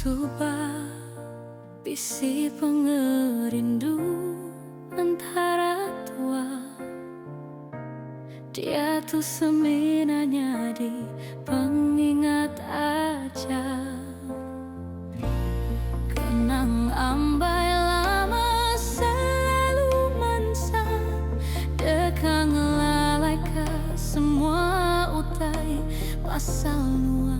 Subah bisi pengerindu antara tua. Dia tuh seminanya di pengingat aja. Kenang ambai lama selalu mansa, dekang lalai ke semua utai pasal nuan.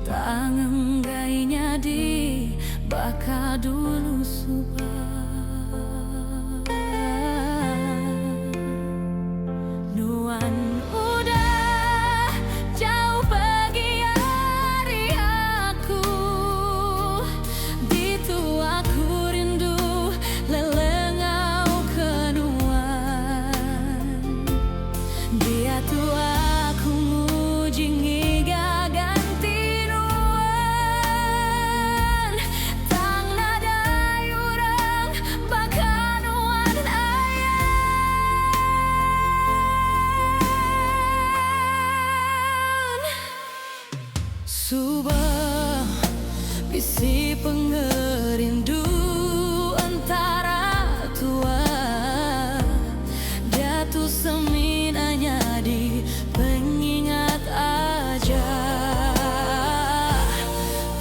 Tangan gainya di baka dulu subah. Nuan udah jauh pergi dari aku. Gitu aku rindu lelengau ke Nuan. Dia tuh aku nguji Subah bisi pengerindu antara tua. Jatuh seminanya di pengingat aja.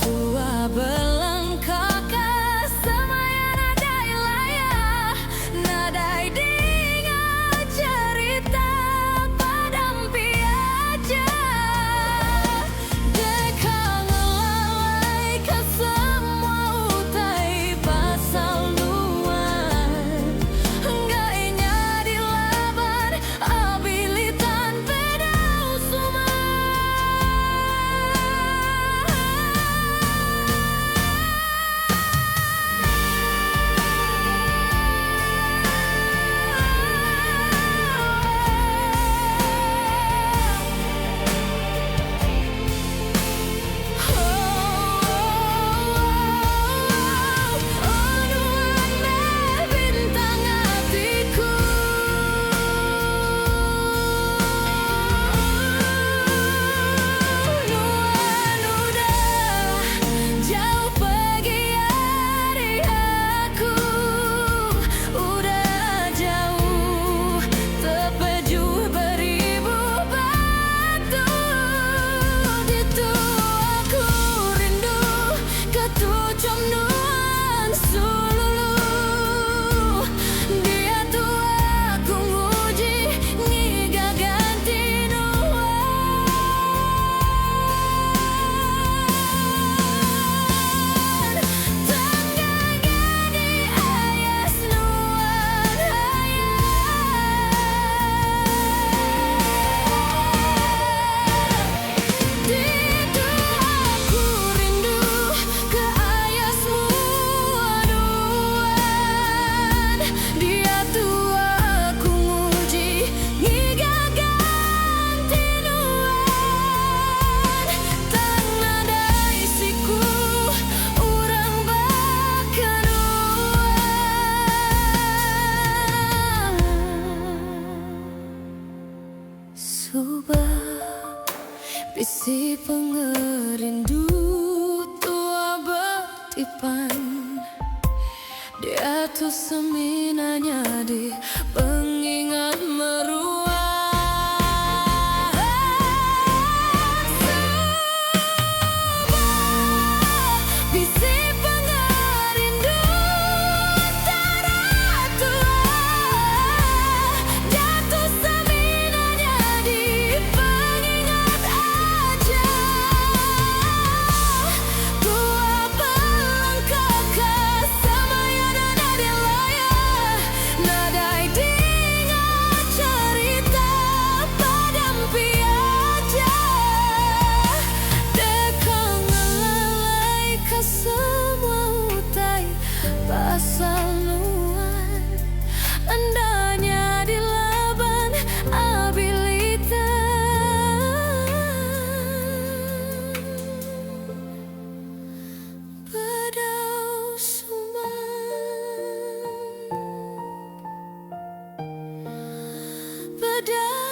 Tua belengkak ke semaya nadai layah, nadai dengar cerita padampi aja. Subah bisi pengerindu tua betipan. Dia tuh seminanya di pengingat meruah. Pada